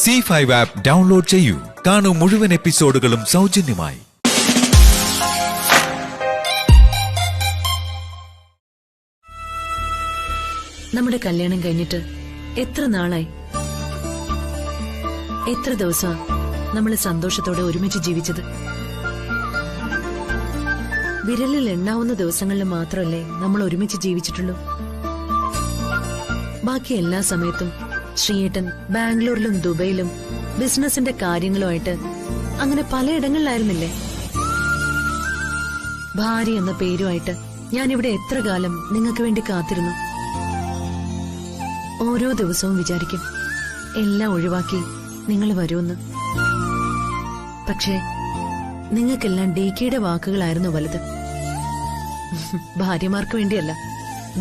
C5 app download ചെയ്യൂ. കാണൂ മുഴുവൻ എപ്പിസോഡുകളും സൗജന്യമായി. നമ്മുടെ കല്യാണം കഴിഞ്ഞിട്ട് എത്ര നാളായി, എത്ര ദിവസം നമ്മൾ സന്തോഷത്തോടെ ഒരുമിച്ച് ജീവിച്ചത്. വിരലിൽ എണ്ണാവുന്ന ദിവസങ്ങളിൽ മാത്രമല്ലേ നമ്മൾ ഒരുമിച്ച് ജീവിച്ചിട്ടുള്ളൂ. ബാക്കി എല്ലാ സമയത്തും ശ്രീയേട്ടൻ ബാംഗ്ലൂരിലും ദുബൈയിലും ബിസിനസിന്റെ കാര്യങ്ങളുമായിട്ട് അങ്ങനെ പലയിടങ്ങളിലായിരുന്നില്ലേ. ഭാര്യ എന്ന പേരുമായിട്ട് ഞാനിവിടെ എത്ര കാലം നിങ്ങൾക്ക് വേണ്ടി കാത്തിരുന്നു. ഓരോ ദിവസവും വിചാരിക്കും എല്ലാം ഒഴിവാക്കി നിങ്ങൾ വരുമെന്ന്. പക്ഷേ നിങ്ങൾക്കെല്ലാം DKയുടെ വാക്കുകളായിരുന്നു വലുത്. ഭാര്യമാർക്ക് വേണ്ടിയല്ല,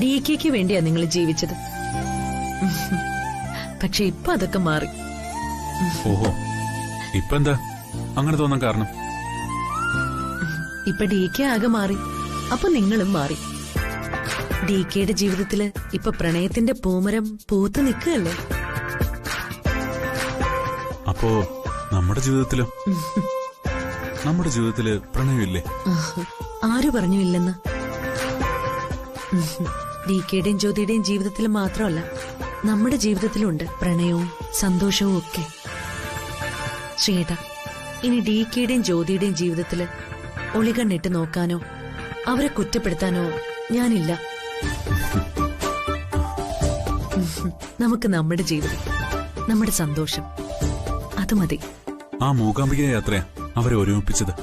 DKയ്ക്ക് വേണ്ടിയാ നിങ്ങൾ ജീവിച്ചത്. പക്ഷെ ഇപ്പൊ അതൊക്കെ മാറി. ഓഹോ, ഇപ്പൊ എന്താ അങ്ങനെ തോന്നാൻ കാരണം? ഇപ്പൊ DK ആകെ മാറി, അപ്പൊ നിങ്ങളും മാറി. DKയുടെ ജീവിതത്തില് ഇപ്പൊ പ്രണയത്തിന്റെ പൂമരം പൂത്ത് നിൽക്കുകയല്ലേ. അപ്പോ നമ്മുടെ ജീവിതത്തില് പ്രണയമില്ലേ? ആര് പറഞ്ഞു ഇല്ലെന്ന്? DKയുടെയും ജ്യോതിയുടെയും ജീവിതത്തിൽ മാത്രമല്ല, നമ്മുടെ ജീവിതത്തിലുണ്ട് പ്രണയവും സന്തോഷവും ഒക്കെ. ശ്രീയേട്ടാ, ഇനി DKയുടെയും ജ്യോതിയുടെയും ജീവിതത്തില് ഒളികണ്ണിട്ട് നോക്കാനോ അവരെ കുറ്റപ്പെടുത്താനോ ഞാനില്ല. നമുക്ക് നമ്മുടെ ജീവിതം, നമ്മുടെ സന്തോഷം, അത് മതി. ആ മൂകാംബിക യാത്രയാ അവരെ ഒരുമിപ്പിച്ചത്.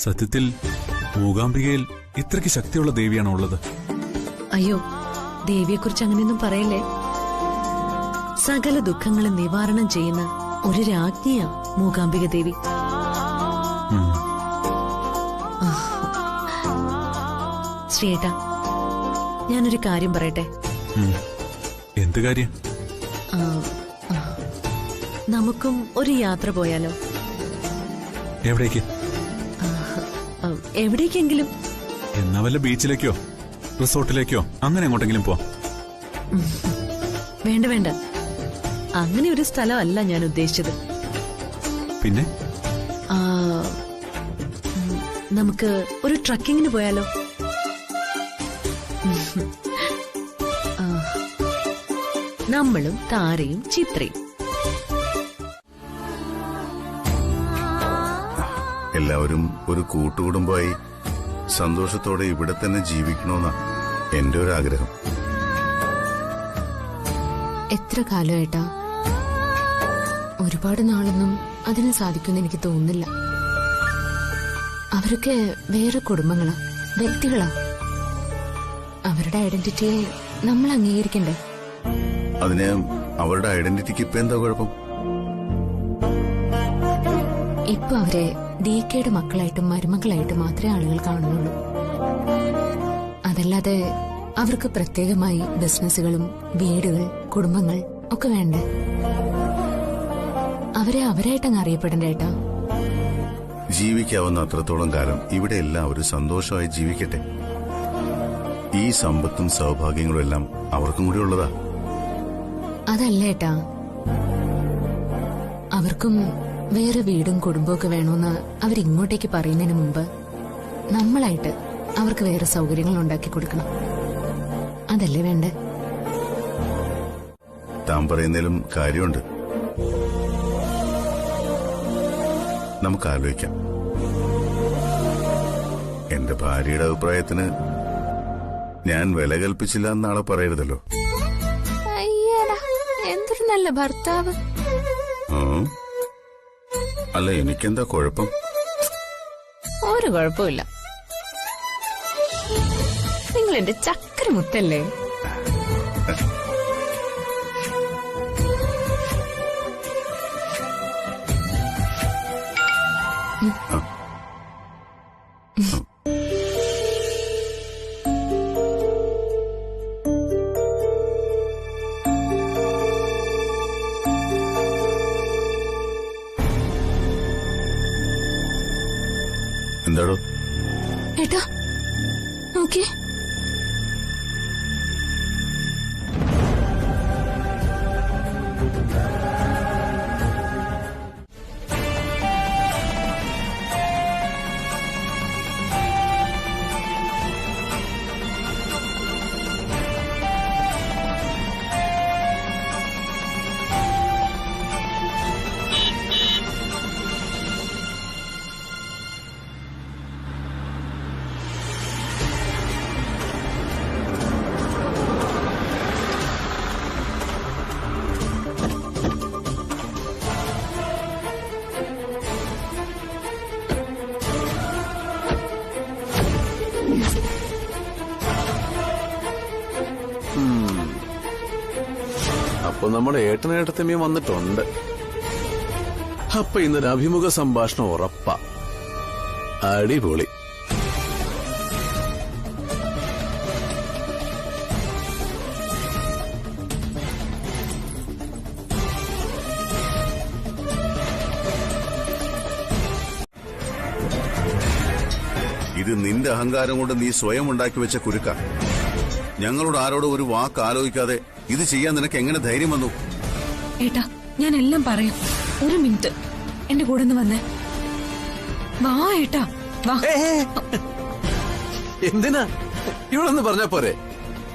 സത്യത്തിൽ മൂകാംബികയിൽ ഇത്രയ്ക്ക് ശക്തിയുള്ള ദേവിയാണോ ഉള്ളത്? അയ്യോ, ദേവിയെക്കുറിച്ച് അങ്ങനെയൊന്നും പറയല്ലേ. സകല ദുഃഖങ്ങളും നിവാരണം ചെയ്യുന്ന ഒരു രാജ്ഞിയാ മൂകാംബിക ദേവി. ശ്രീയേട്ടാ, ഞാനൊരു കാര്യം പറയട്ടെ. എന്ത് കാര്യം? നമുക്കും ഒരു യാത്ര പോയാലോ? എവിടേക്ക്? എവിടേക്കെങ്കിലും. എന്നാ വല്ല ബീച്ചിലേക്കോ റിസോർട്ടിലേക്കോ അങ്ങനെ എങ്ങോട്ടെങ്കിലും പോവാം. വേണ്ട വേണ്ട, അങ്ങനെ ഒരു സ്ഥലമല്ല ഞാൻ ഉദ്ദേശിച്ചത്. പിന്നെ നമുക്ക് ഒരു ട്രക്കിങ്ങിന് പോയാലോ? നമ്മളും താരയും ചിത്രയും. എല്ലാവരും ഒരു കൂട്ടുകുടുംബമായി സന്തോഷത്തോടെ ഇവിടെ തന്നെ ജീവിക്കണമെന്നാ എന്റെ ഒരു ആഗ്രഹം. എത്ര കാലമായിട്ടാ? ഒരുപാട് നാളൊന്നും അതിന് സാധിക്കുമെന്ന് എനിക്ക് തോന്നുന്നില്ല. അവരൊക്കെ വേറെ കുടുംബങ്ങളാ, വ്യക്തികളാ. അവരുടെ ഐഡന്റിറ്റിയെ നമ്മൾ അംഗീകരിക്കണ്ടേ? അതിന് അവരുടെ ഐഡന്റിറ്റിക്ക് ഇപ്പൊ എന്താ കുഴപ്പം? ഇപ്പൊ അവരെ DKയുടെ മക്കളായിട്ടും മരുമക്കളായിട്ടും മാത്രമേ ആളുകൾ കാണുന്നുള്ളൂ. അതല്ലാതെ അവർക്ക് പ്രത്യേകമായി ബിസിനസ്സുകളും വീടുകൾ, കുടുംബങ്ങൾ ഒക്കെ വേണ്ടേ? അവരെ അവരായിട്ടങ്ങ് അറിയപ്പെടണ്ടേ ഏട്ടാ? ജീവിക്കാവുന്ന അത്രത്തോളം കാലം ഇവിടെ എല്ലാവരും സന്തോഷമായി ജീവിക്കട്ടെ. ഈ സമ്പത്തും സൗഭാഗ്യങ്ങളും എല്ലാം അവർക്കും കൂടി ഉള്ളതാ. അതല്ല ഏട്ടാ, അവർക്കും വേറെ വീടും കുടുംബവും ഒക്കെ വേണമെന്ന് അവരിങ്ങോട്ടേക്ക് പറയുന്നതിന് മുമ്പ് നമ്മളായിട്ട് അവർക്ക് വേറെ സൗകര്യങ്ങൾ ഉണ്ടാക്കി കൊടുക്കണം. അതല്ലേ വേണ്ടേ? താൻ പറയുന്നതിലും കാര്യമുണ്ട്. നമുക്ക് ആലോചിക്കാം. എന്റെ ഭാര്യയുടെ അഭിപ്രായത്തിന് ഞാൻ വില കൽപ്പിച്ചില്ല എന്നാളെ പറയരുതല്ലോ. എന്തൊരു നല്ല ഭർത്താവ്. അല്ല, എനിക്കെന്താ കുഴപ്പം? ഒരു കുഴപ്പമില്ല. നിങ്ങൾ എന്റെ ചക്കര മുത്തല്ലേ? എന്താടോ? ഏട്ടാ നോക്കിയേ. അപ്പൊ നമ്മുടെ ഏട്ടനേട്ടത്തമ്മയും വന്നിട്ടുണ്ട്. അപ്പൊ ഇന്നൊരു അഭിമുഖ സംഭാഷണം ഉറപ്പാ. അടിപൊളി. ഇത് നിന്റെ അഹങ്കാരം കൊണ്ട് നീ സ്വയം ഉണ്ടാക്കി വെച്ച കുരുക്ക. ഞങ്ങളോട് ആരോടും ഒരു വാക്ക് ആലോചിക്കാതെ ഇത് ചെയ്യാൻ നിനക്ക് എങ്ങനെ ധൈര്യം വന്നു? ഏട്ടാ, ഞാൻ എല്ലാം പറയാം. ഒരു മിനിറ്റ് എന്റെ കൂടെ ഒന്ന് വന്നേ. വാ ഏട്ടാ, വാ. എന്തിനാ ഇവിടെ ഒന്ന് പറഞ്ഞാ പോരെ?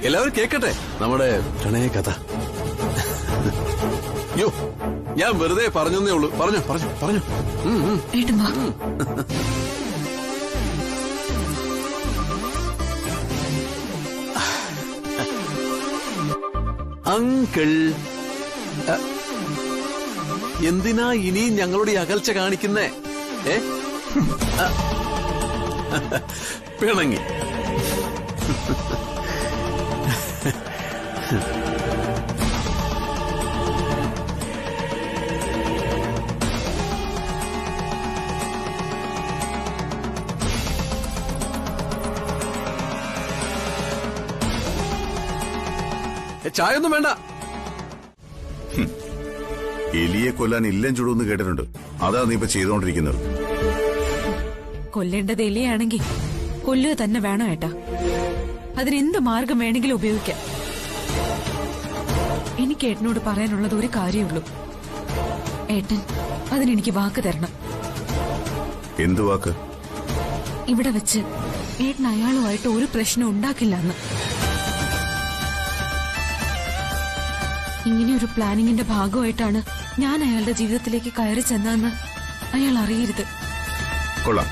എല്ലാവരും കേക്കട്ടെ നമ്മുടെ പ്രണയ കഥ. യോ, ഞാൻ വെറുതെ പറഞ്ഞേ ഉള്ളൂ. പറഞ്ഞു പറഞ്ഞു പറഞ്ഞു. ഏട്ടൻ വാ. അങ്കിൾ, എന്തിനാ ഇനിയും ഞങ്ങളുടെ ഈ അകൽച്ച കാണിക്കുന്നേ? പിണങ്ങി. ചായ ഒന്നും വേണ്ട. എലിയെ കൊല്ലാൻ ഇല്ലം ചുടുന്ന് കേട്ടിട്ടുണ്ട്. അതാ നീ ഇപ്പൊ ചെയ്തോണ്ടിരിക്കുന്നത്. കൊല്ലേണ്ടത് എലിയാണെങ്കിൽ കൊല്ലുക തന്നെ വേണം ഏട്ടാ. അതിനെന്ത് മാർഗം വേണമെങ്കിലും ഉപയോഗിക്കാം. എനിക്ക് ഏട്ടനോട് പറയാനുള്ളത് ഒരു കാര്യമുള്ളൂ. ഏട്ടൻ അതിനെനിക്ക് വാക്ക് തരണം. എന്ത് വാക്ക്? ഇവിടെ വെച്ച് ഏട്ടൻ അയാളുമായിട്ട് ഒരു പ്രശ്നം ഉണ്ടാക്കില്ലെന്ന്. ഇങ്ങനെ ഒരു പ്ലാനിങ്ങിന്റെ ഭാഗമായിട്ടാണ് ഞാൻ അയാളുടെ ജീവിതത്തിലേക്ക് കയറി ചെന്നതെന്ന് അയാൾ അറിയരുത്. കൊള്ളാം.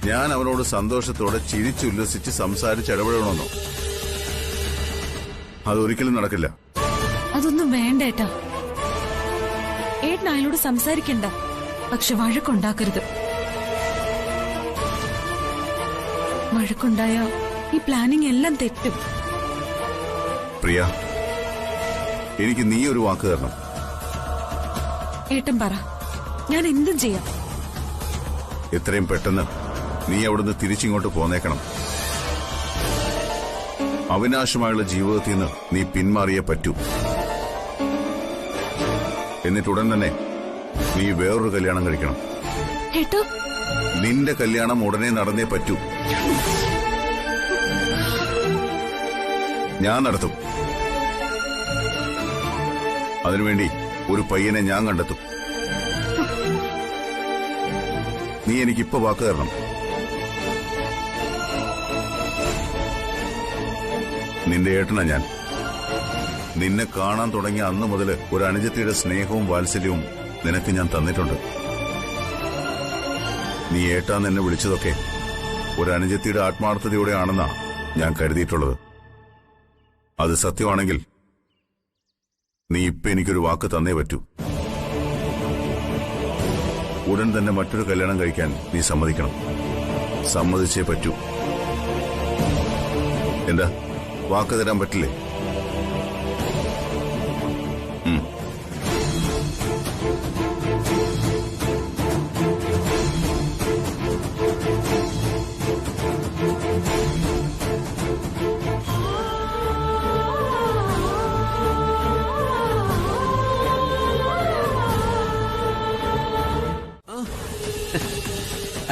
ഞാൻ അവനോട് സന്തോഷത്തോടെ ചിരിച്ചുല്ലസിച്ച് സംസാരിച്ചിടപെടണമെന്നോ? അതൊരിക്കലും നടക്കില്ല. അതൊന്നും വേണ്ട ഏട്ടാ. ഏട്ടൻ അയാളോട് സംസാരിക്കണ്ട, പക്ഷെ വഴക്കുണ്ടാക്കരുത്. വഴക്കുണ്ടായ ഈ പ്ലാനിങ് എല്ലാം തെറ്റും. പ്രിയ, എനിക്ക് നീ ഒരു വാക്ക് തരണം. ഏട്ടൻ പറ, ഞാൻ എന്തും ചെയ്യാം. എത്രയും പെട്ടെന്ന് നീ അവിടുന്ന് തിരിച്ചിങ്ങോട്ട് പോന്നേക്കണം. അവിനാശമായുള്ള ജീവിതത്തിൽ നിന്ന് നീ പിന്മാറിയേ പറ്റൂ. എന്നിട്ടുടൻ തന്നെ നീ വേറൊരു കല്യാണം കഴിക്കണം. ഏട്ടോ, നിന്റെ കല്യാണം ഉടനെ നടന്നേ പറ്റൂ. ഞാൻ നടത്തും. അതിനുവേണ്ടി ഒരു പയ്യനെ ഞാൻ കണ്ടെത്തും. നീ എനിക്കിപ്പോ വാക്ക് തരണം. നിന്റെ ഏട്ടനാ ഞാൻ. നിന്നെ കാണാൻ തുടങ്ങിയ അന്നു മുതൽ ഒരു അനുജത്തിയുടെ സ്നേഹവും വാത്സല്യവും നിനക്ക് ഞാൻ തന്നിട്ടുണ്ട്. നീ ഏട്ടാന്ന് എന്നെ വിളിച്ചതൊക്കെ ഒരു അനുജത്തിയുടെ ആത്മാർത്ഥതയോടെയാണെന്നാ ഞാൻ കരുതിയിട്ടുള്ളത്. അത് സത്യമാണെങ്കിൽ നീ ഇപ്പൊ എനിക്കൊരു വാക്ക് തന്നേ പറ്റൂ. ഉടൻ തന്നെ മറ്റൊരു കല്യാണം കഴിക്കാൻ നീ സമ്മതിക്കണം. സമ്മതിച്ചേ പറ്റൂ. എന്താ, വാക്ക് തരാൻ പറ്റില്ലേ?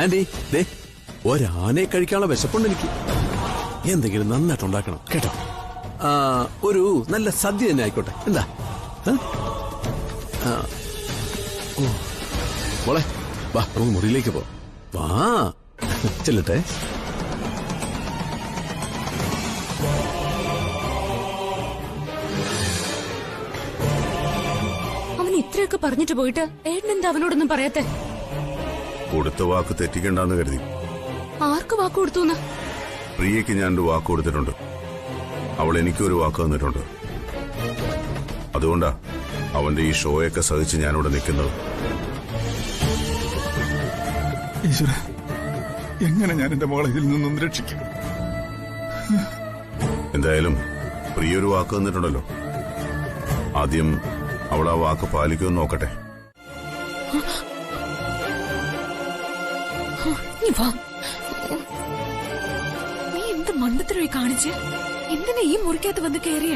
ആന്റി, ദേ ഒരാനെ കഴിക്കാനുള്ള വിശപ്പുണ്ട് എനിക്ക്. എന്തെങ്കിലും നന്നായിട്ട് ഉണ്ടാക്കണം കേട്ടോ. ഒരു നല്ല സദ്യ തന്നെ ആയിക്കോട്ടെ. എന്താ? മോളെ വാ, നമുക്ക് മുറിയിലേക്ക് പോ. വാ, ചെല്ലട്ടെ. അവൻ ഇത്രയൊക്കെ പറഞ്ഞിട്ട് പോയിട്ട് ഏട്ടൻ എന്താ അവനോടൊന്നും പറയാത്തെ? കൊടുത്ത വാക്ക് തെറ്റിക്കണ്ടെന്ന് കരുതി. ആർക്ക് വാക്ക് കൊടുത്തു? പ്രിയയ്ക്ക് ഞാനൊരു വാക്ക് കൊടുത്തിട്ടുണ്ട്. അവൾ എനിക്കൊരു വാക്ക് തന്നിട്ടുണ്ട്. അതുകൊണ്ടാ അവന്റെ ഈ ഷോയൊക്കെ സഹിച്ച് ഞാനിവിടെ നിൽക്കുന്നത്. ഈശ്വര, എങ്ങനെ ഞാൻ എന്റെ മോളെ ഇതിൽ നിന്നും രക്ഷിക്കും? എന്തായാലും പ്രിയൊരു വാക്ക് തന്നിട്ടുണ്ടല്ലോ. ആദ്യം അവൾ ആ വാക്ക് പാലിക്കുമെന്ന് നോക്കട്ടെ. നീ വാ. നീ എന്ത് മണ്ടത്തരമായി കാണിച്ച് എന്തിനാ ഈ മുറിക്കകത്ത് വന്ന് കയറിയ?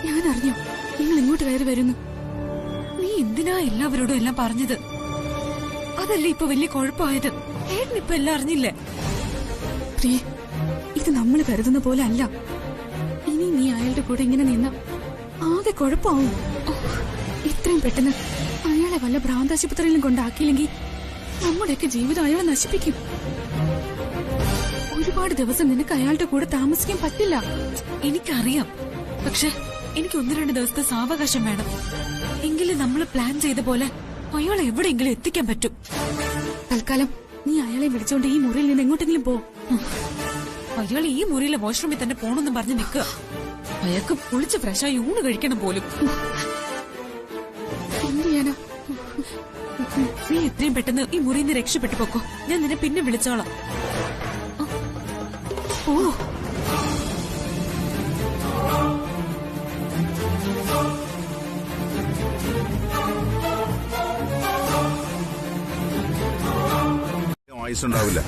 ഞാൻ അറിഞ്ഞു നിങ്ങൾ ഇങ്ങോട്ട് കയറി വരുന്നു. നീ എന്തിനാ എല്ലാവരോടും എല്ലാം പറഞ്ഞത്? അതല്ലേ ഇപ്പൊ വലിയ കുഴപ്പമായത്. ഏട്ടനിപ്പൊ എല്ലാം അറിഞ്ഞില്ലേ? പ്രിയ, ഇത് നമ്മൾ കരുതുന്ന പോലെ അല്ല. ഇനി നീ അയാളുടെ കൂടെ ഇങ്ങനെ നിന്ന ആകെ കുഴപ്പമാവും. ഇത്രയും പെട്ടെന്ന് അയാളെ വല്ല ഭ്രാന്താശുപത്രിയിലും കൊണ്ടാക്കിയില്ലെങ്കിൽ നമ്മുടെയൊക്കെ ജീവിതം അയാളെ നശിപ്പിക്കും. ഒരുപാട് ദിവസം നിനക്ക് അയാളുടെ കൂടെ താമസിക്കാൻ പറ്റില്ല. എനിക്കറിയാം. പക്ഷെ എനിക്ക് 1-2 ദിവസത്തെ സാവകാശം വേണം. എങ്കിലും നമ്മൾ പ്ലാൻ ചെയ്ത പോലെ അയാളെ എവിടെയെങ്കിലും എത്തിക്കാൻ പറ്റും. തൽക്കാലം നീ അയാളെ വിളിച്ചോണ്ട് ഈ മുറിയിൽ നിന്ന് എങ്ങോട്ടെങ്കിലും പോ. അയാൾ ഈ മുറിയിലെ വാഷ്റൂമിൽ തന്നെ പോണെന്ന് പറഞ്ഞ് നിൽക്കുക. അയാൾക്ക് കുളിച്ച് ഫ്രഷായി ഊണ് കഴിക്കണം പോലും. എന്ത് ചെയ്യാനാ? നീ എത്രയും പെട്ടെന്ന് ഈ മുറിയിൽ നിന്ന് രക്ഷപ്പെട്ടു പോക്കോ. ഞാൻ നിന്നെ പിന്നെ വിളിച്ചോളാം. ഓ, ആയുസുണ്ടാവില്ല.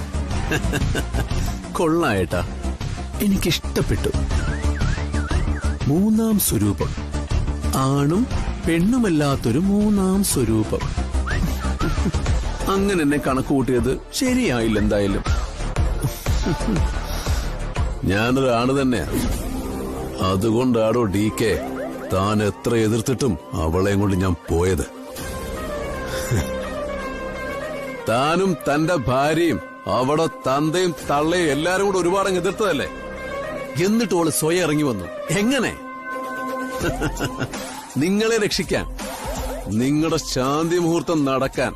കൊള്ളായേട്ടാ, എനിക്കിഷ്ടപ്പെട്ടു. 3-ാം സ്വരൂപം, ആണും പെണ്ണുമല്ലാത്തൊരു 3-ാം സ്വരൂപം. അങ്ങനെ എന്നെ കണക്ക് കൂട്ടിയത് ശരിയായില്ല. എന്തായാലും ഞാനൊരാണ് തന്നെയാ. അതുകൊണ്ടാണോ DK താൻ എത്ര എതിർത്തിട്ടും അവളെയും കൊണ്ട് ഞാൻ പോയത്. താനും തന്റെ ഭാര്യയും അവിടെ തന്തയും തള്ളയും എല്ലാരും കൂടെ ഒരുപാട് എതിർത്തതല്ലേ? എന്നിട്ട് അവള് സ്വയം ഇറങ്ങി വന്നു. എങ്ങനെ? നിങ്ങളെ രക്ഷിക്കാൻ, നിങ്ങളുടെ ശാന്തി മുഹൂർത്തം നടക്കാൻ.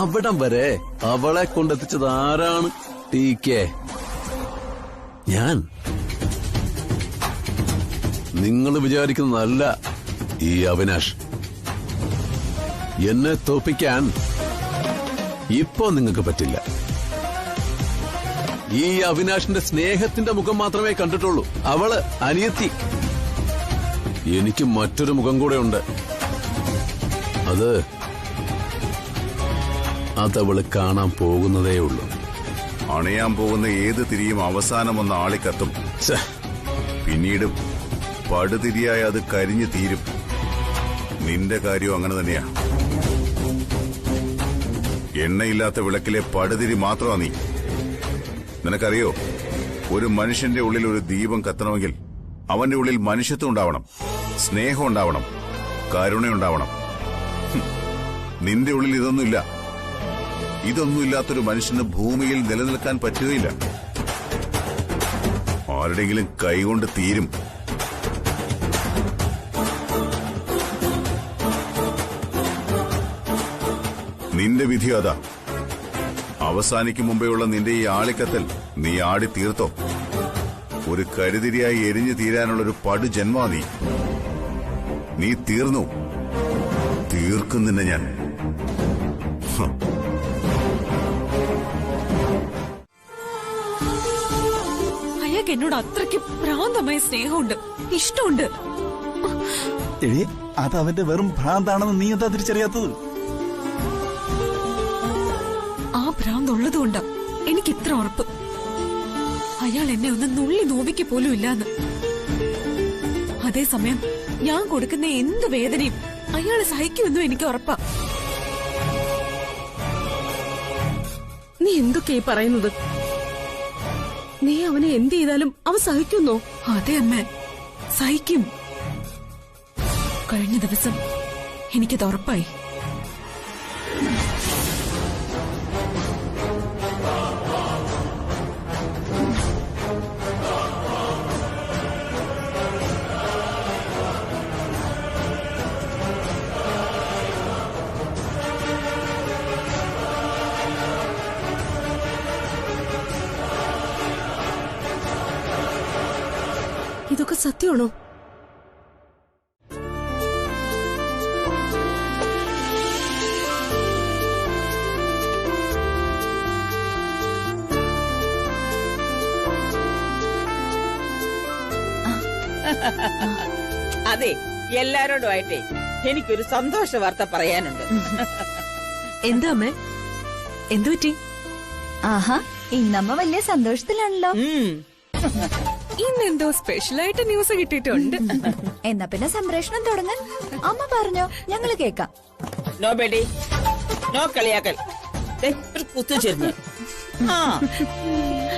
അവിടം വരെ അവളെ കൊണ്ടെത്തിച്ചത് ആരാണ്? DK. ഞാൻ. നിങ്ങൾ വിചാരിക്കുന്നതല്ല ഈ അവിനാഷ്. എന്നെ തോപ്പിക്കാൻ ഇപ്പോ നിങ്ങൾക്ക് പറ്റില്ല. ഈ അവിനാഷിന്റെ സ്നേഹത്തിന്റെ മുഖം മാത്രമേ കണ്ടിട്ടുള്ളൂ. അവള് അനിയത്തി. എനിക്ക് മറ്റൊരു മുഖം കൂടെ ഉണ്ട്. അതവള് കാണാൻ പോകുന്നതേ ഉള്ളൂ. അണയാൻ പോകുന്ന ഏത് തിരിയും അവസാനം ഒന്ന് ആളിക്കത്തും. പിന്നീട് പടുതിരിയായി അത് കരിഞ്ഞു തീരും. നിന്റെ കാര്യവും അങ്ങനെ തന്നെയാ. എണ്ണയില്ലാത്ത വിളക്കിലെ പടുതിരി മാത്രമാ നീ. നിനക്കറിയോ, ഒരു മനുഷ്യന്റെ ഉള്ളിൽ ഒരു ദീപം കത്തണമെങ്കിൽ അവന്റെ ഉള്ളിൽ മനുഷ്യത്വം ഉണ്ടാവണം, സ്നേഹം ഉണ്ടാവണം, കരുണയുണ്ടാവണം. നിന്റെ ഉള്ളിൽ ഇതൊന്നുമില്ല. ഇതൊന്നുമില്ലാത്തൊരു മനുഷ്യന് ഭൂമിയിൽ നിലനിൽക്കാൻ പറ്റുകയില്ല. ആരുടെങ്കിലും കൈകൊണ്ട് തീരും. നിന്റെ വിധി അതാ. അവസാനിക്കും മുമ്പേയുള്ള നിന്റെ ഈ ആളിക്കത്തൽ നീ ആടി തീർത്തോ. ഒരു കരുതിരിയായി എരിഞ്ഞു തീരാനുള്ളൊരു പടുജന്മാ നീ തീർന്നു. തീർക്കും നിന്നെ ഞാൻ. അയാൾക്ക് എന്നോട് അത്രയ്ക്ക് ഭ്രാന്തമായ സ്നേഹമുണ്ട്, ഇഷ്ടമുണ്ട്. അത് അവന്റെ വെറും ഭ്രാന്താണെന്ന് നീ എന്താ തിരിച്ചറിയാത്തത്? ആ ഭ്രാന്തുള്ളതുകൊണ്ടാ എനിക്ക് ഇത്ര ഉറപ്പ്. അയാൾ എന്നെ ഒന്ന് നുള്ളി നോവിക്ക് പോലും ഇല്ലാന്ന്. അതേസമയം ഞാൻ കൊടുക്കുന്ന എന്ത് വേദനയും അയാള് സഹിക്കുമെന്നും എനിക്ക് ഉറപ്പാ. നീ എന്തൊക്കെയായി പറയുന്നത്? നീ അവനെ എന്ത് ചെയ്താലും അവൻ സഹിക്കുന്നോ? അതെ അമ്മ, സഹിക്കും. കഴിഞ്ഞ ദിവസം എനിക്കത് ഉറപ്പായി. ഇതൊക്കെ സത്യമാണോ? അതെ, എല്ലാരോടുമായിട്ടേ എനിക്കൊരു സന്തോഷ വാർത്ത പറയാനുണ്ട്. എന്താ അമ്മേ, എന്തു പറ്റി? ആഹാ, ഇന്നമ്മ വലിയ സന്തോഷത്തിലാണല്ലോ. ഇന്നെന്തോ സ്പെഷ്യലായിട്ട് ന്യൂസ് കിട്ടിയിട്ടുണ്ട്. എന്നാ പിന്നെ സംപ്രേഷണം തുടങ്ങാൻ അമ്മ പറഞ്ഞോ, ഞങ്ങള് കേക്കാം. നോ ബേഡി, നോ കളിയാക്കൽ, ഒരു കുത്തുചെറിഞ്ഞു.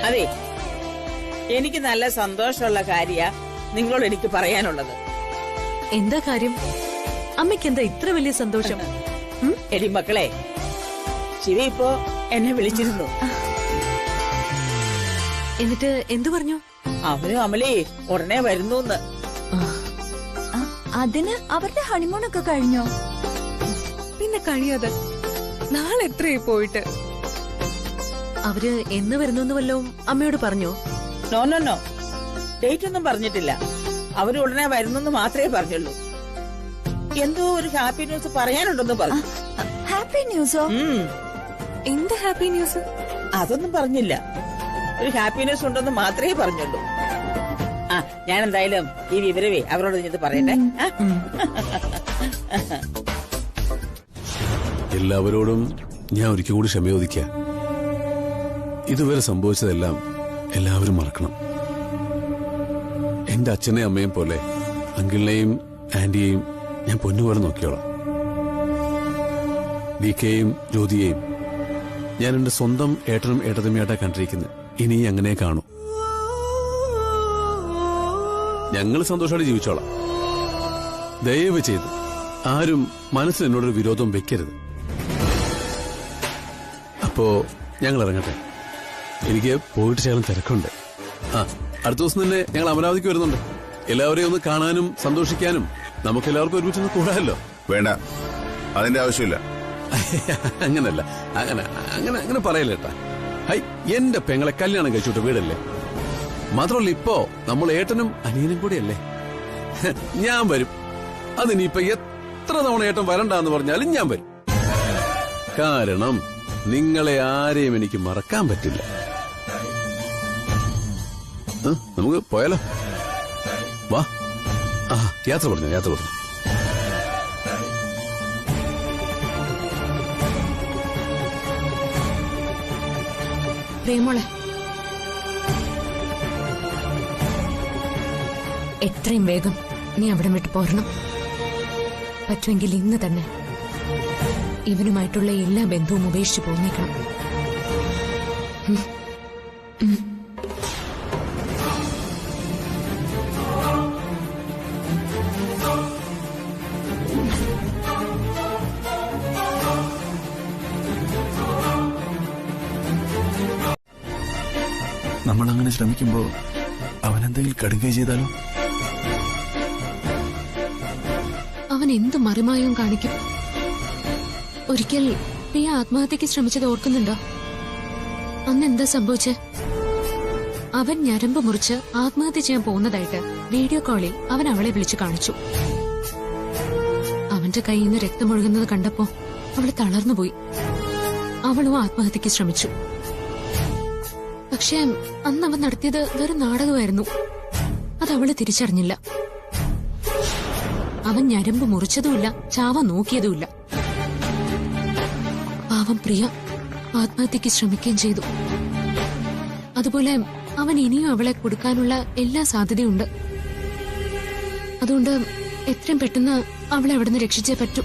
അതെ, എനിക്ക് നല്ല സന്തോഷമുള്ള കാര്യ നിങ്ങളോട് എനിക്ക് പറയാനുള്ളത്. എന്താ കാര്യം? അമ്മയ്ക്ക് എന്താ ഇത്ര വലിയ സന്തോഷം? എടി മക്കളെ, ശിവ ഇപ്പോ എന്നെ വിളിച്ചിരുന്നു. എന്നിട്ട് എന്തു പറഞ്ഞു? അവനും അമലേ ഉടനെ വരുന്നു. അതിന് അവരുടെ ഹണിമൂണൊക്കെ കഴിഞ്ഞോ? പിന്നെ കഴിയാതെ നാളെ എത്രയായി പോയിട്ട്? അവര് എന്ന് വരുന്നു വല്ലതും അമ്മയോട് പറഞ്ഞോ? നോ നോ നോ, ഡേറ്റ് ഒന്നും പറഞ്ഞിട്ടില്ല. അവര് ഉടനെ വരുന്നെന്ന് മാത്രമേ പറഞ്ഞുള്ളൂ. എന്തോ ഒരു ഹാപ്പി ന്യൂസ് പറയാനുണ്ടെന്ന് പറഞ്ഞു. ഹാപ്പി ന്യൂസോ? എന്ത് ഹാപ്പി ന്യൂസ്? അതൊന്നും പറഞ്ഞില്ല. ഒരു ഹാപ്പി ന്യൂസ് ഉണ്ടെന്ന് മാത്രമേ പറഞ്ഞുള്ളൂ. ഞാൻ എന്തായാലും ഈ വിവരവേ അവരോട് ഇത് പറയട്ടെ. എല്ലാവരോടും ഞാൻ ഒരിക്കൽ കൂടി ക്ഷമ ചോദിക്കാം. ഇതുവരെ സംഭവിച്ചതെല്ലാം എല്ലാവരും മറക്കണം. എന്റെ അച്ഛനെയും അമ്മയും പോലെ അങ്കിളിനെയും ആന്റിയെയും ഞാൻ പൊന്നുപോലെ നോക്കിയോളാം. ഡിക്കെയും ജ്യോതിയെയും ഞാൻ എന്റെ സ്വന്തം ഏട്ടനും ഏട്ടതമ്മയായിട്ടാ കണ്ടിരിക്കുന്നത്. ഇനി അങ്ങനെ കാണൂ. ഞങ്ങൾ സന്തോഷത്തോടെ ജീവിച്ചോളാം. ദയവ് ചെയ്ത് ആരും മനസ്സിൽ എന്നോടൊരു വിരോധം വെക്കരുത്. അപ്പോ ഞങ്ങൾ ഇറങ്ങട്ടെ. എനിക്ക് പോയിട്ട് ശകലം തിരക്കുണ്ട്. അടുത്ത ദിവസം തന്നെ ഞങ്ങൾ അമരാവതിക്ക് വരുന്നുണ്ട്. എല്ലാവരെയും ഒന്ന് കാണാനും സന്തോഷിക്കാനും നമുക്ക് എല്ലാവർക്കും ഒരുമിച്ചൊന്ന് കൂടാമല്ലോ. വേണ്ട, അതിന്റെ ആവശ്യമില്ല. അങ്ങനല്ല, അങ്ങനെ അങ്ങനെ അങ്ങനെ പറയല്ലേട്ടാ. ഹൈ, എന്റെ പെങ്ങളെ കല്യാണം കഴിച്ചോട്ട് വീടല്ലേ. മാത്രമല്ല ഇപ്പോ നമ്മൾ ഏട്ടനും അനിയനും കൂടെയല്ലേ. ഞാൻ വരും. അതിനിപ്പോ എത്ര തവണ ഏട്ടൻ വരണ്ടെന്ന് പറഞ്ഞാലും ഞാൻ വരും. കാരണം നിങ്ങളെ ആരെയും എനിക്ക് മറക്കാൻ പറ്റില്ല. നമുക്ക് പോയാലോ? വാ. യാത്ര പറഞ്ഞു, യാത്ര പറഞ്ഞു. പ്രേമോളെ, എത്രയും വേഗം നീ അവിടെ വിട്ട് പോരണം. പറ്റുമെങ്കിൽ ഇന്ന് തന്നെ ഇവനുമായിട്ടുള്ള എല്ലാ ബന്ധവും ഉപേക്ഷിച്ചു പോന്നേക്കണം. നമ്മൾ അങ്ങനെ ശ്രമിക്കുമ്പോ അവനെന്തെങ്കിലും കടുകൈ ചെയ്താലോ? അവൻ എന്ത് മറിമായവും കാണിക്കും. ഒരിക്കൽ പ്രിയ ആത്മഹത്യക്ക് ശ്രമിച്ചത് ഓർക്കുന്നുണ്ടോ? അന്ന് എന്താ സംഭവിച്ചേ? അവൻ ഞരമ്പ് മുറിച്ച് ആത്മഹത്യ ചെയ്യാൻ പോകുന്നതായിട്ട് വീഡിയോ കോളിൽ അവൻ അവളെ വിളിച്ചു കാണിച്ചു. അവന്റെ കയ്യിൽ നിന്ന് രക്തമൊഴുകുന്നത് കണ്ടപ്പോ അവള് തളർന്നുപോയി. അവളും ആത്മഹത്യക്ക് ശ്രമിച്ചു. പക്ഷേ അന്ന് അവൻ നടത്തിയത് വെറും നാടകമായിരുന്നു. അതവള് തിരിച്ചറിഞ്ഞില്ല. അവൻ ഞരമ്പ് മുറിച്ചതുമില്ല, ചാവ നോക്കിയതുമില്ല. പാവം പ്രിയ ആത്മഹത്യക്ക് ശ്രമിക്കുകയും ചെയ്തു. അതുപോലെ അവൻ ഇനിയും അവളെ കൊടുക്കാനുള്ള എല്ലാ സാധ്യതയുണ്ട്. അതുകൊണ്ട് എത്രയും പെട്ടെന്ന് അവളെ അവിടുന്ന് രക്ഷിച്ചേ പറ്റൂ.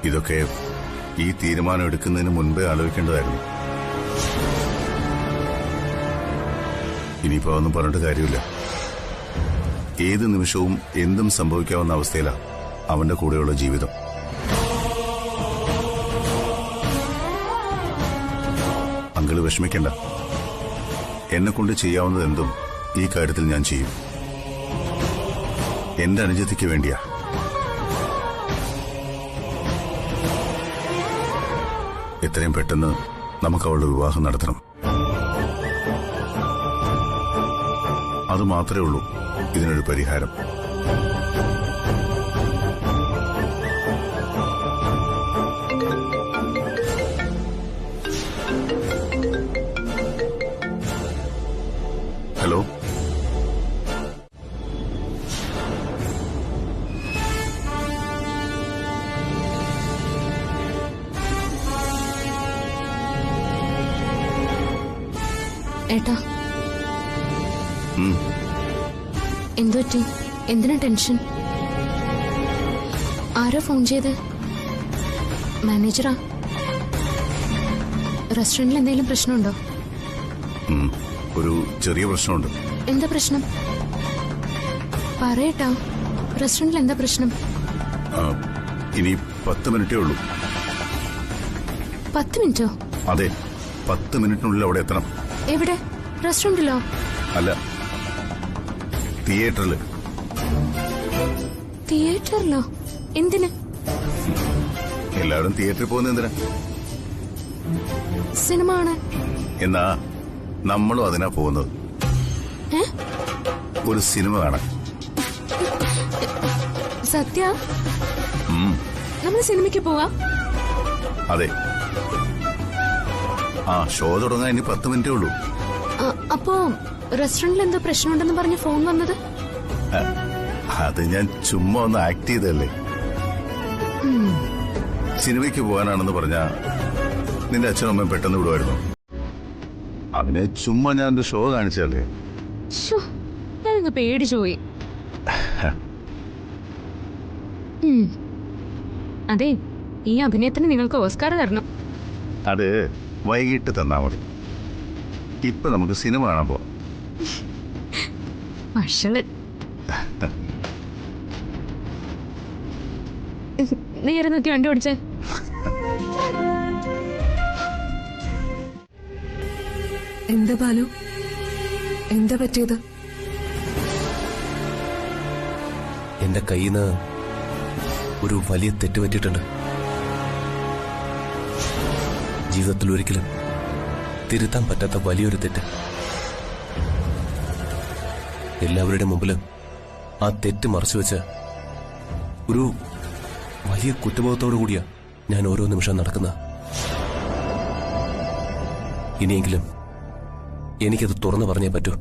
ഇതൊക്കെ ഈ തീരുമാനം എടുക്കുന്നതിന് മുൻപേ ആലോചിക്കേണ്ടതായിരുന്നു. ഇനിയിപ്പോ ഒന്നും പറഞ്ഞിട്ട് കാര്യമില്ല. ഏത് നിമിഷവും എന്തും സംഭവിക്കാവുന്ന അവസ്ഥയിലാണ് അവന്റെ കൂടെയുള്ള ജീവിതം. അങ്കിള് വിഷമിക്കണ്ട. എന്നെ കൊണ്ട് ചെയ്യാവുന്നത് എന്തും ഈ കാര്യത്തിൽ ഞാൻ ചെയ്യും. എന്റെ അനുജത്തിക്ക് വേണ്ടിയാ. എത്രയും പെട്ടെന്ന് നമുക്ക് അവളുടെ വിവാഹം നടത്തണം. അത് മാത്രമേ ഉള്ളൂ ഇതിനൊരു പരിഹാരം. ഏട്ടാ ഉം. എന്തു പറ്റി? എന്തിനാ ടെൻഷൻ? ആരാ ഫോൺ ചെയ്ത്? മാനേജറാ? റെസ്റ്റോറന്റിൽ എന്തെങ്കിലും പ്രശ്നമുണ്ടോ? ഒരു ചെറിയ പ്രശ്നമുണ്ട്. എന്താ പ്രശ്നം? പറയട്ടാ, റെസ്റ്റോറന്റിൽ എന്താ പ്രശ്നം? ഇനി 10 മിനിറ്റേ ഉള്ളൂ. 10 മിനിറ്റോ? അതെ, 10 മിനിറ്റിനുള്ളിൽ അവിടെ എത്തണം. എവിടെ? റെസ്റ്റോറന്റിലോ? അല്ല, തിയേറ്ററിൽ. തിയേറ്ററിലോ? എന്തിന്? എല്ലാവരും തിയേറ്ററിൽ പോകുന്നത് എന്തിനാ? സിനിമ ആണ്. എന്നാ നമ്മളും അതിനാ പോകുന്നത്. ഒരു സിനിമ കാണാൻ. സത്യ? നമ്മൾ സിനിമയ്ക്ക് പോവാ? അതെ. ഷോ തുടങ്ങാൻ ഇനി 10 മിനിറ്റേ ഉള്ളൂ. അപ്പോ റെസ്റ്റോറന്റിൽ എന്തോ പ്രശ്നമുണ്ടെന്ന് പറഞ്ഞ് ഫോൺ വന്നത്? അത് ഞാൻ ചുമ്മാ ഒന്ന് ആക്ട് ചെയ്തല്ലേ. സിനിമയ്ക്ക് പോകാനാണെന്ന് പറഞ്ഞ നിന്റെ അച്ഛനും അമ്മയും പെട്ടെന്ന് വിടുമായിരുന്നു. അതിനെ ചുമ്മാ ഞാൻ എന്റെ ഷോ കാണിച്ചല്ലേ. ഞാനങ്ങ് പേടിച്ചു പോയി. അതെ, ഈ അഭിനയത്തിന് നിങ്ങൾക്ക് ഓസ്കാർ തരണം. അത് വൈകിട്ട് തന്നാ മതി. ഇപ്പൊ നമുക്ക് സിനിമ കാണാൻ പോവാം. നേരെ നോക്കി വണ്ടി ഓടിച്ചേ. എന്താ ബാലു, എന്താ പറ്റിയത്? എന്റെ കയ്യിൽ നിന്ന് ഒരു വലിയ തെറ്റ് പറ്റിയിട്ടുണ്ട്. ജീവിതത്തിൽ ഒരിക്കലും തിരുത്താൻ പറ്റാത്ത വലിയൊരു തെറ്റ്. എല്ലാവരുടെ മുമ്പിലും ആ തെറ്റ് മറച്ചുവെച്ച് ഒരു വലിയ കുറ്റബോധത്തോടു കൂടിയാ ഞാൻ ഓരോ നിമിഷം നടക്കുന്നത്. ഇനിയെങ്കിലും എനിക്കത് തുറന്നു പറഞ്ഞേ പറ്റൂ.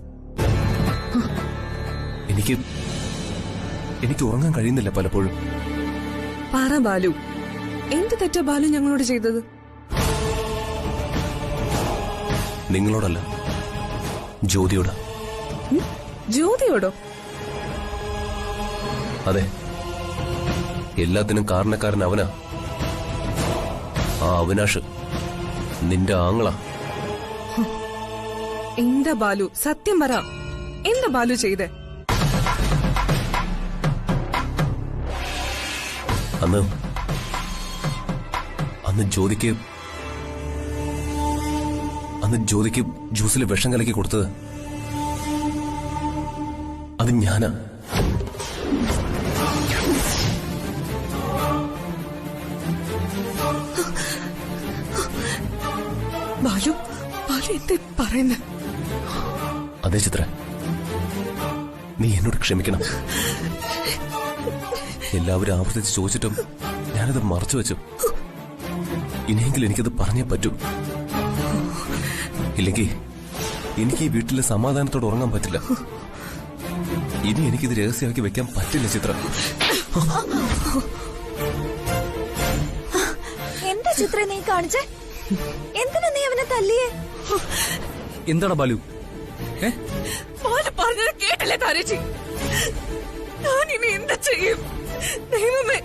എനിക്ക് ഉറങ്ങാൻ കഴിയുന്നില്ല പലപ്പോഴും. പറ ബാലു, എന്ത് തെറ്റാ ബാലു ഞങ്ങളോട് ചെയ്തത്? നിങ്ങളോടല്ല, ജ്യോതിയോട്. ജ്യോതിയോടോ? അതെ, എല്ലാത്തിനും കാരണക്കാരൻ അവനാ. ആ അവിനാഷ് നിന്റെ ആങ്ങളാ. എന്താ ബാലു, സത്യം പറ, എന്താ ബാലു ചെയ്തേ? അന്ന് ജ്യോതിക്ക് ജ്യൂസിൽ വിഷം കലക്കി കൊടുത്തത് അത് ഞാനാ. ബാലു, ബാലു എന്താ പറയുന്നേ? അതെ ചിത്ര, നീ എന്നോട് ക്ഷമിക്കണം. എല്ലാവരും ആവർത്തിച്ച് ചോദിച്ചിട്ടും ഞാനത് മറച്ചു വെച്ചു. ഇനിയെങ്കിലും എനിക്കത് പറഞ്ഞേ പറ്റൂ. ഇല്ലെങ്കിൽ എനിക്ക് ഈ വീട്ടിലെ സമാധാനത്തോടെ ഉറങ്ങാൻ പറ്റില്ല. ഇനി എനിക്കിത് രഹസ്യമാക്കി വെക്കാൻ പറ്റില്ല ചിത്ര. എന്താ ചിത്ര നീ കാണിച്ചേ? എന്തിനാ നീ അവനെ തല്ലിയേ? എന്താണ് ബാലു? പറഞ്ഞത് കേട്ടില്ലേ താരേച്ചി? ഞാനിനി എന്താ ചെയ്യും? ദൈവമേ,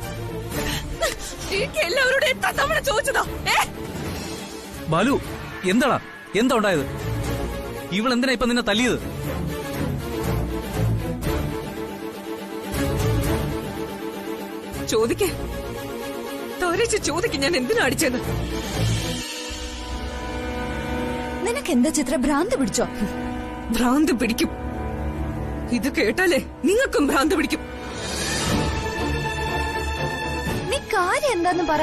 എനിക്ക് എല്ലാവരോടും എത്ര തവണ ചോദിച്ചതാ? ബാലു, എന്താടാ, എന്താ ഉണ്ടായത്? ഇവളെന്തിനാ ഇപ്പൊ നിന്നെ തല്ലിയത്? ചോദിക്കേ, താരേച്ചി ചോദിക്കും ഞാൻ എന്തിനാ അടിച്ചത്? നിനക്ക് എന്താ ചിത്ര, ഭ്രാന്ത് പിടിച്ചോ? ഭ്രാന്ത് പിടിക്കും. ഇത് കേട്ടാലേ നിങ്ങൾക്കും ഭ്രാന്ത് പിടിക്കും. നീ കാര്യം എന്താന്ന് പറ.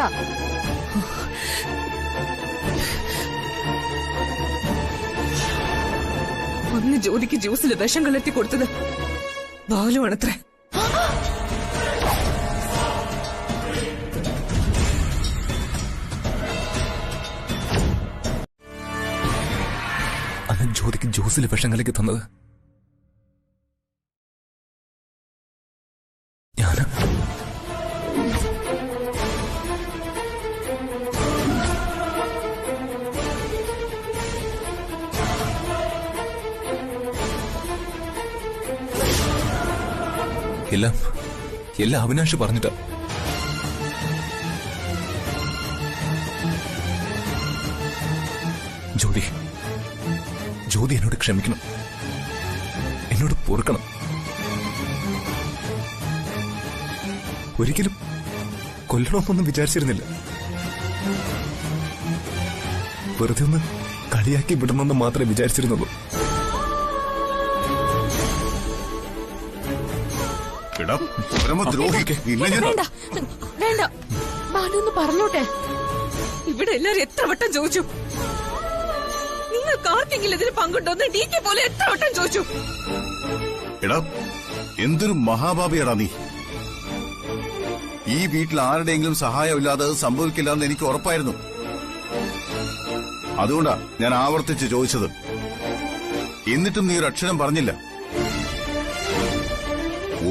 അന്ന് ജ്യോതിക്ക് ജ്യൂസിൽ വിഷം കലർത്തി കൊടുത്തത് ബാലുവാണത്രേ. അന്ന് ജ്യോതിക്ക് ജ്യൂസിൽ വിഷം കലക്കി തന്നത് ഞാനാ. എല്ലാം അവിനാഷ് പറഞ്ഞിട്ടാ. ജ്യോതി എന്നോട് ക്ഷമിക്കണം, എന്നോട് പൊറുക്കണം. ഒരിക്കലും കൊല്ലണമെന്നൊന്നും വിചാരിച്ചിരുന്നില്ല. വെറുതെ ഒന്ന് കളിയാക്കി വിടണമെന്ന് മാത്രമേ വിചാരിച്ചിരുന്നുള്ളൂ. വേണ്ട വേണ്ട, ബാലു ഒന്ന് പറഞ്ഞോട്ടെ. ഇവിടെ എല്ലാരും എത്ര വട്ടം ചോദിച്ചു, നിങ്ങൾക്ക് ആർക്കെങ്കിലും ഇതിന് പങ്കുണ്ടോന്ന് DK പോലെ എത്ര വട്ടം ചോദിച്ചു. എടാ, എന്തൊരു മഹാഭാപിയാടാ നീ. ഈ വീട്ടിൽ ആരുടെയെങ്കിലും സഹായമില്ലാതെ അത് സംഭവിക്കില്ല എന്ന് എനിക്ക് ഉറപ്പായിരുന്നു. അതുകൊണ്ടാ ഞാൻ ആവർത്തിച്ച് ചോദിച്ചത്. എന്നിട്ടും നീ ഒരു അക്ഷരം പറഞ്ഞില്ല.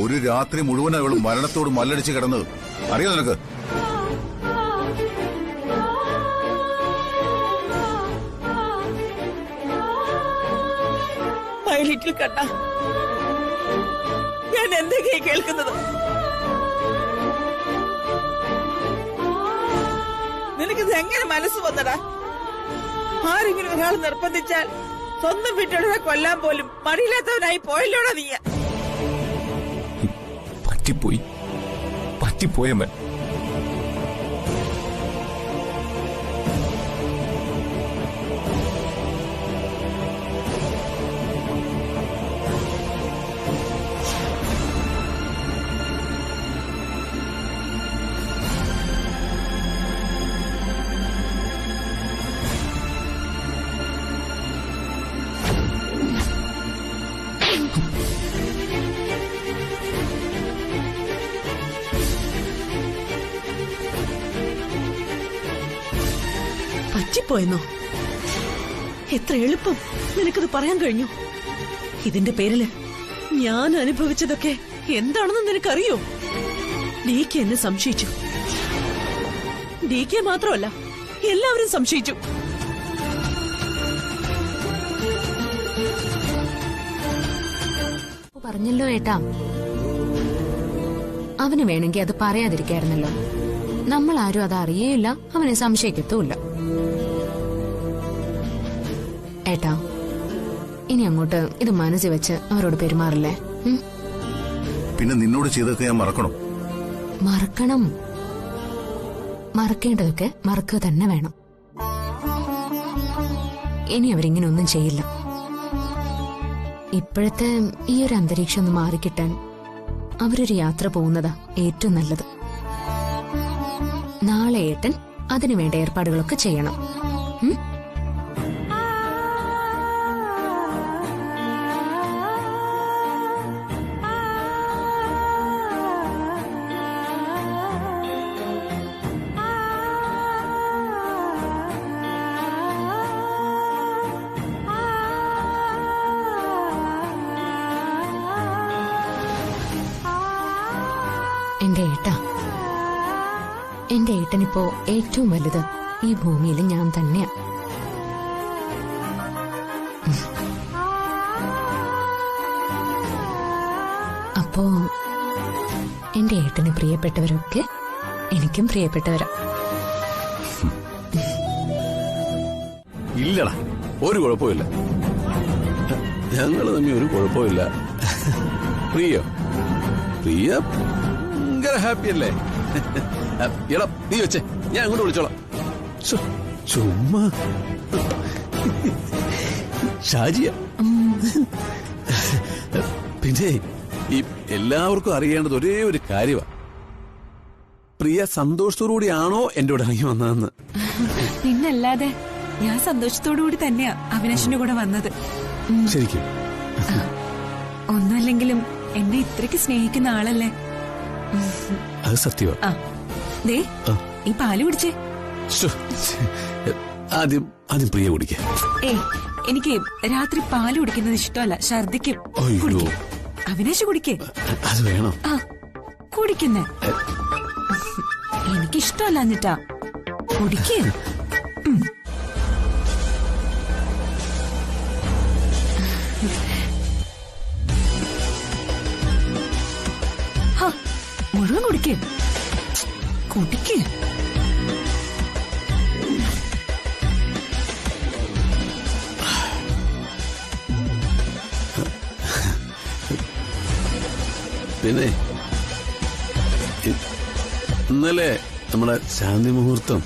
ഒരു രാത്രി മുഴുവൻ അവൾ മരണത്തോട് മല്ലടിച്ച് കിടന്നത് അറിയോ നിനക്ക്? പൈലറ്റിൽ കണ്ട ഞാൻ എന്തൊക്കെയാ കേൾക്കുന്നത്? നിനക്കിത് എങ്ങനെ മനസ്സ് വന്നടാ? ആരെങ്കിലും ഒരാൾ നിർബന്ധിച്ചാൽ സ്വന്തം വീട്ടുകാരെ കൊല്ലാൻ പോലും മടിയില്ലാത്തവനായി പോയല്ലോടാ നീ. പറ്റിപ്പോയമ്മ. പറ്റിപ്പോയെന്നോ? എത്ര എളുപ്പം നിനക്കത് പറയാൻ കഴിഞ്ഞു. ഇതിന്റെ പേരില് ഞാൻ അനുഭവിച്ചതൊക്കെ എന്താണെന്ന് നിനക്കറിയോ? DK എന്നെ സംശയിച്ചു. DK മാത്രമല്ല, എല്ലാവരും സംശയിച്ചു. പറഞ്ഞല്ലോ ഏട്ടാ, അവന് വേണമെങ്കിൽ അത് പറയാതിരിക്കായിരുന്നല്ലോ. നമ്മൾ ആരും അത് അറിയേയില്ല, അവനെ സംശയിക്കത്തുമില്ല. ഏട്ടാ, ഇനി അങ്ങോട്ട് ഇത് മനസ്സിൽ വെച്ച് അവരോട് പെരുമാറില്ലേ? പിന്നെ നിന്നോട് ചെയ്തൊക്കെ ഞാൻ മറക്കണം. മറക്കേണ്ടതൊക്കെ മറക്കുക തന്നെ വേണം. ഇനി അവരിങ്ങനെ ഒന്നും ചെയ്യില്ല. ഇപ്പോഴത്തെ ഈ ഒരു അന്തരീക്ഷം ഒന്ന് മാറിക്കിട്ടാൻ അവരൊരു യാത്ര പോകുന്നതാ ഏറ്റവും നല്ലത്. നാളെ ഏട്ടൻ അതിനുവേണ്ട ഏർപ്പാടുകളൊക്കെ ചെയ്യണം. എന്റെ ഏട്ടനിപ്പോ ഏറ്റവും വലുത് ഈ ഭൂമിയിൽ ഞാൻ തന്നെയാ. അപ്പോ എന്റെ ഏട്ടന് പ്രിയപ്പെട്ടവരൊക്കെ എനിക്കും പ്രിയപ്പെട്ടവരാ. ഇല്ലടാ, ഒരു കുഴപ്പമില്ല. ഞങ്ങൾ തമ്മിൽ ഒരു കുഴപ്പമില്ല. പ്രിയ ഭയങ്കര ഹാപ്പി അല്ലേ? എടാ, നീ വെച്ചേ, ഞാൻ അങ്ങോട്ട് വിളിച്ചോളാം. ചുമ്മാ ഷാജിയ. പിന്നെ ഈ എല്ലാവർക്കും അറിയേണ്ടത് ഒരേ ഒരു കാര്യമാണ്, പ്രിയ സന്തോഷത്തോടുകൂടിയാണോ എന്റെ കൂടെ ഇറങ്ങി വന്നതെന്ന്. പിന്നല്ലാതെ ഞാൻ സന്തോഷത്തോടുകൂടി തന്നെയാ അവിനാശിന്റെ കൂടെ വന്നത്. ശരിക്കും ഒന്നുമല്ലെങ്കിലും എന്നെ ഇത്രയ്ക്ക് സ്നേഹിക്കുന്ന ആളല്ലേ. അത് സത്യമാ. ദേ, ഈ പാല് കുടിച്ചേ. ആദ്യം പ്രിയ കുടിക്ക. എനിക്ക് രാത്രി പാല് കുടിക്കുന്നത് ഇഷ്ടമല്ല, ഛർദിക്കും. അവിനാശ് കുടിക്കേ. അത് വേണം. കുടിക്കുന്നേ എനിക്കിഷ്ടമല്ല. എന്നിട്ടാ കുടിക്കേ. മുഴുവൻ കുടിക്കേ കുടിക്കേ. പിന്നെ ഇന്നലെ നമ്മുടെ ശാന്തി മുഹൂർത്തം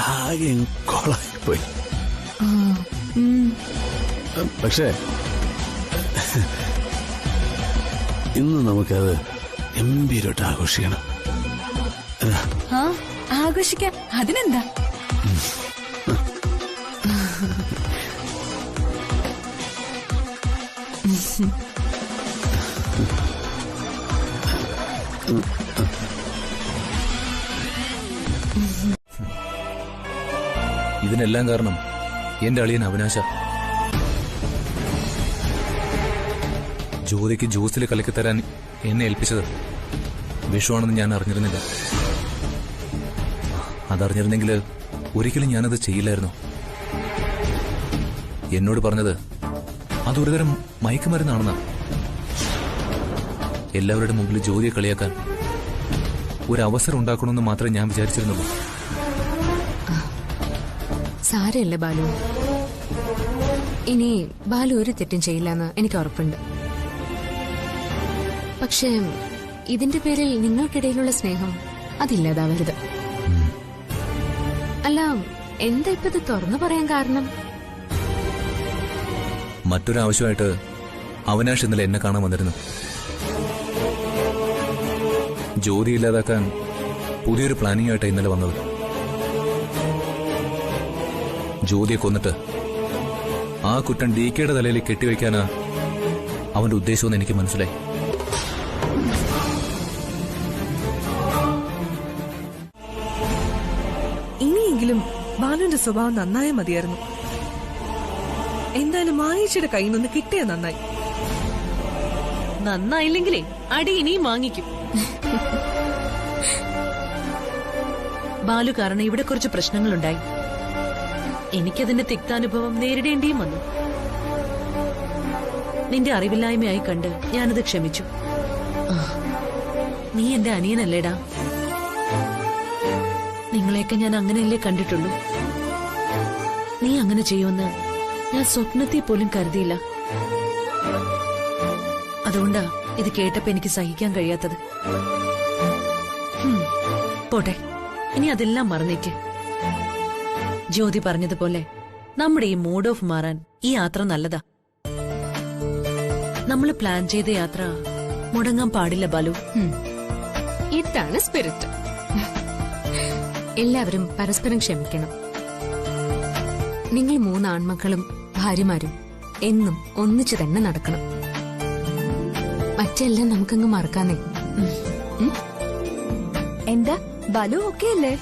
ആകെ കൊളായിപ്പോയി. പക്ഷേ ഇന്ന് നമുക്കത് ഗംഭീരമായിട്ട് ആഘോഷിക്കണം. ആഘോഷിക്കാം, അതിനെന്താ. ഇതിനെല്ലാം കാരണം എന്റെ അളിയൻ അവിനാശ. ജ്യോതിക്ക് ജ്യൂസിൽ കലക്കിത്തരാൻ എന്നെ ഏൽപ്പിച്ചത് വിഷുവാണെന്ന് ഞാൻ അറിഞ്ഞിരുന്നില്ല. അതറിഞ്ഞിരുന്നെങ്കിൽ ഒരിക്കലും ഞാനത് ചെയ്യില്ലായിരുന്നു. എന്നോട് പറഞ്ഞത് അതൊരുതരം മയക്കുമരുന്നാണെന്നാ. എല്ലാവരുടെ മുമ്പിൽ ജ്യോതിയെ കളിയാക്കാൻ ഒരവസരം ഉണ്ടാക്കണമെന്ന് മാത്രമേ ഞാൻ വിചാരിച്ചിരുന്നുള്ളൂ. സാരമില്ല ബാലു, ഇനി ബാലു ഒരു തെറ്റും ചെയ്യില്ലെന്ന് എനിക്ക് ഉറപ്പുണ്ട്. പക്ഷേ ഇതിന്റെ പേരിൽ നിങ്ങൾക്കിടയിലുള്ള സ്നേഹം അതില്ലാതാവരുത്. അല്ല, എന്താ ഇപ്പൊ ഇത് തുറന്നു പറയാൻ കാരണം? മറ്റൊരാവശ്യമായിട്ട് അവിനാഷ് ഇന്നലെ എന്നെ കാണാൻ വന്നിരുന്നു. ജ്യോതി ഇല്ലാതാക്കാൻ പുതിയൊരു പ്ലാനിംഗ് ആയിട്ട് ഇന്നലെ വന്നത്. ജ്യോതിയെ കൊന്നിട്ട് ആ കുറ്റം DKയുടെ തലയിൽ കെട്ടിവെക്കാനാ അവന്റെ ഉദ്ദേശമെന്ന് എനിക്ക് മനസ്സിലായി. ഇനിയെങ്കിലും ബാലുവിന്റെ സ്വഭാവം നന്നായ മതിയായിരുന്നു. എന്തായാലും മായേച്ചിയുടെ കയ്യിൽ നിന്ന് കിട്ടിയ നന്നായി. നന്നായില്ലെങ്കിലേ അടി ഇനിയും വാങ്ങിക്കും. ബാലു കാരണം ഇവിടെ കുറച്ച് പ്രശ്നങ്ങളുണ്ടായി. എനിക്കതിന്റെ തിക്താനുഭവം നേരിടേണ്ടിയും വന്നു. നിന്റെ അറിവില്ലായ്മയായി കണ്ട് ഞാനത് ക്ഷമിച്ചു. നീ എന്റെ അനിയനല്ലേടാ. നിങ്ങളെയൊക്കെ ഞാൻ അങ്ങനെയല്ലേ കണ്ടിട്ടുള്ളൂ. നീ അങ്ങനെ ചെയ്യുമെന്ന് ഞാൻ സ്വപ്നത്തെ പോലും കരുതിയില്ല. അതുകൊണ്ടാ ഇത് കേട്ടപ്പോ എനിക്ക് സഹിക്കാൻ കഴിയാത്തത്. പോട്ടെ, ഇനി അതെല്ലാം മറന്നേക്ക്. ജ്യോതി പറഞ്ഞതുപോലെ നമ്മുടെ ഈ മൂഡ് ഓഫ് മാറാൻ ഈ യാത്ര നല്ലതാ. നമ്മൾ പ്ലാൻ ചെയ്ത യാത്ര മുടങ്ങാൻ പാടില്ല ബാലു. ഇതാണ് സ്പിരിറ്റ്. എല്ലാവരും പരസ്പരം ക്ഷമിക്കണം. നിങ്ങൾ 3 ആൺമക്കളും ഭാര്യമാരും എന്നും ഒന്നിച്ചു തന്നെ നടക്കണം. മറ്റെല്ലാം നമുക്കങ്ങ് മറക്കാനേ. എന്താ ബാലു ഓക്കെ അല്ലേ?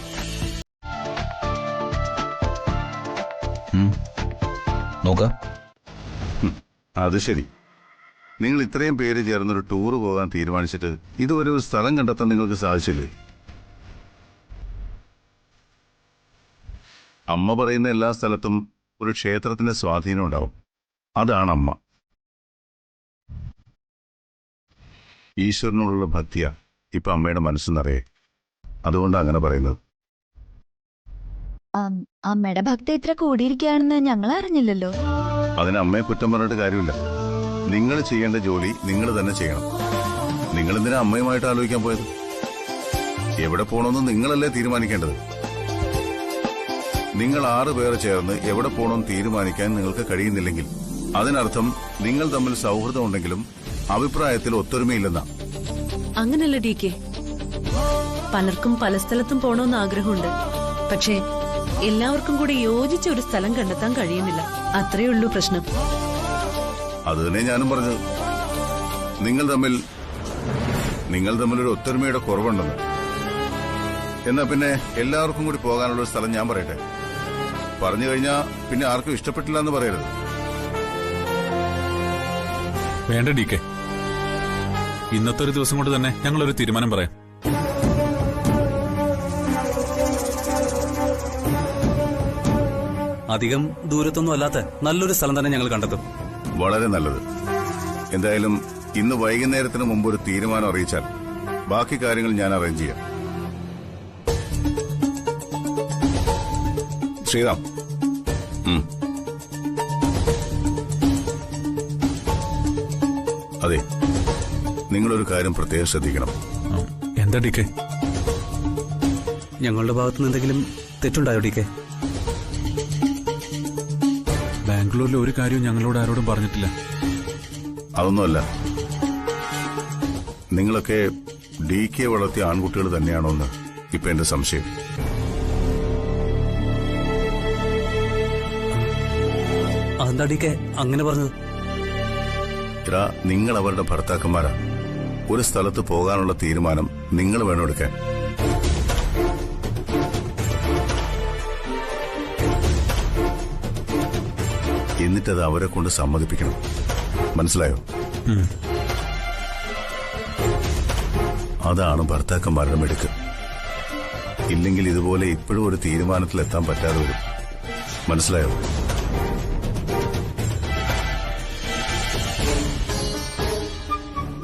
നോക്കാം. അത് ശരി. നിങ്ങൾ ഇത്രയും പേര് ചേർന്നൊരു ടൂറ് പോകാൻ തീരുമാനിച്ചിട്ട് ഇതുവരെ ഒരു സ്ഥലം കണ്ടെത്താൻ നിങ്ങൾക്ക് സാധിച്ചില്ലേ? അമ്മ പറയുന്ന എല്ലാ സ്ഥലത്തും ഒരു ക്ഷേത്രത്തിന്റെ സ്വാധീനം ഉണ്ടാവും. അതാണ് അമ്മ. ഈശ്വരനോടുള്ള ഭക്തിയ ഇപ്പൊ അമ്മയുടെ മനസ്സ് നിറയെ. അതുകൊണ്ടാണ് അങ്ങനെ പറയുന്നത്. അമ്മയുടെ ഭക്തി ഇത്ര കൂടിയിരിക്കുകയാണെന്ന് ഞങ്ങൾ അറിഞ്ഞില്ലല്ലോ. അതിന് അമ്മയെ കുറ്റം പറഞ്ഞിട്ട് കാര്യമില്ല. നിങ്ങൾ ചെയ്യേണ്ട ജോലി നിങ്ങൾ തന്നെ ചെയ്യണം. നിങ്ങൾ എന്തിനാ അമ്മയുമായിട്ട് ആലോചിക്കാൻ പോയത്? എവിടെ പോകണമെന്ന് നിങ്ങളല്ലേ തീരുമാനിക്കേണ്ടത്. നിങ്ങൾ 6 പേർ ചേർന്ന് എവിടെ പോകണമെന്ന് തീരുമാനിക്കാൻ നിങ്ങൾക്ക് കഴിയുന്നില്ലെങ്കിൽ അതിനർത്ഥം നിങ്ങൾ തമ്മിൽ സൗഹൃദം ഉണ്ടെങ്കിലും അഭിപ്രായത്തിൽ ഒത്തൊരുമയില്ലെന്നാ. അങ്ങനല്ല DK. പലർക്കും പല സ്ഥലത്തും പോണമെന്ന് ആഗ്രഹമുണ്ട്. പക്ഷേ എല്ലാവർക്കും കൂടി യോജിച്ച ഒരു സ്ഥലം കണ്ടെത്താൻ കഴിയുന്നില്ല. അത്രേ ഉള്ളൂ പ്രശ്നം. അത് തന്നെ ഞാനും പറഞ്ഞത്. നിങ്ങൾ തമ്മിൽ ഒരു ഒത്തൊരുമയുടെ കുറവുണ്ടെന്ന്. എന്നാ പിന്നെ എല്ലാവർക്കും കൂടി പോകാനുള്ള ഒരു സ്ഥലം ഞാൻ പറയട്ടെ. പറഞ്ഞു കഴിഞ്ഞാ പിന്നെ ആർക്കും ഇഷ്ടപ്പെട്ടില്ല എന്ന് പറയരുത്. വേണ്ട DK, ഇന്നത്തെ ഒരു ദിവസം കൊണ്ട് തന്നെ ഞങ്ങളൊരു തീരുമാനം പറയാം. അധികം ദൂരത്തൊന്നും അല്ലാത്ത നല്ലൊരു സ്ഥലം തന്നെ ഞങ്ങൾ വളരെ നല്ലത്. എന്തായാലും ഇന്ന് വൈകുന്നേരത്തിന് മുമ്പ് ഒരു തീരുമാനം അറിയിച്ചാൽ ബാക്കി കാര്യങ്ങൾ ഞാൻ അറേഞ്ച് ചെയ്യാം. ശ്രീറാം, അതെ, നിങ്ങളൊരു കാര്യം പ്രത്യേകം ശ്രദ്ധിക്കണം. എന്താ ഡി കെ? ഞങ്ങളുടെ ഭാഗത്തുനിന്ന് എന്തെങ്കിലും തെറ്റുണ്ടായോ ഡി കെ? ബാംഗ്ലൂരിലെ ഒരു കാര്യവും ഞങ്ങളോട് ആരോടും പറഞ്ഞിട്ടില്ല. അതൊന്നുമല്ല, നിങ്ങളൊക്കെ ഡി കെ വളർത്തിയ ആൺകുട്ടികൾ തന്നെയാണോ എന്ന് ഇപ്പൊ എന്റെ സംശയം. അതെന്താ ഡി കെ അങ്ങനെ പറഞ്ഞത്? നിങ്ങൾ അവരുടെ ഭർത്താക്കന്മാരാ. ഒരു സ്ഥലത്ത് പോകാനുള്ള തീരുമാനം നിങ്ങൾ വേണം എടുക്കാൻ. എന്നിട്ടത് അവരെ കൊണ്ട് സമ്മതിപ്പിക്കണം. മനസ്സിലായോ? അതാണ് ഭർത്താക്കന്മാരുടെ മിടുക്ക്. ഇല്ലെങ്കിൽ ഇതുപോലെ ഇപ്പോഴും ഒരു തീരുമാനത്തിലെത്താൻ പറ്റാതെ വരും. മനസ്സിലായോ?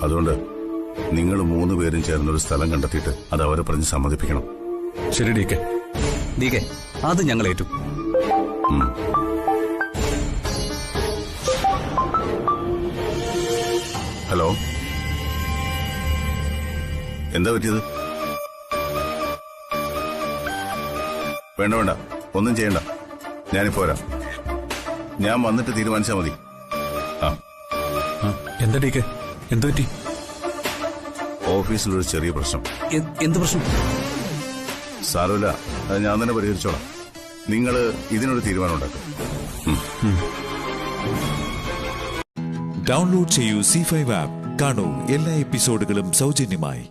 അതുകൊണ്ട് നിങ്ങൾ 3 പേരും ചേർന്നൊരു സ്ഥലം കണ്ടെത്തിയിട്ട് അത് അവരെ പറഞ്ഞ് സമ്മതിപ്പിക്കണം. ശരി ഡി കെ. ഡി കെ, അത് ഞങ്ങൾ ഏറ്റു. ഹലോ, എന്താ പറ്റിയത്? വേണ്ട വേണ്ട, ഒന്നും ചെയ്യണ്ട. ഞാനിപ്പോ വരാം. ഞാൻ വന്നിട്ട് തീരുമാനിച്ചാൽ മതി. എന്താ ഡി കെ? എന്തു പറ്റി? ഓഫീസിലൊരു ചെറിയ പ്രശ്നം. എന്ത് പ്രശ്നം? സാരമില്ല, അത് ഞാൻ തന്നെ പരിഹരിച്ചോളാം. നിങ്ങൾ ഇതിനൊരു തീരുമാനം ഉണ്ടാക്കും. ഡൗൺലോഡ് ചെയ്യൂ C5 ആപ്പ്. കാണൂ എല്ലാ എപ്പിസോഡുകളും സൗജന്യമായി.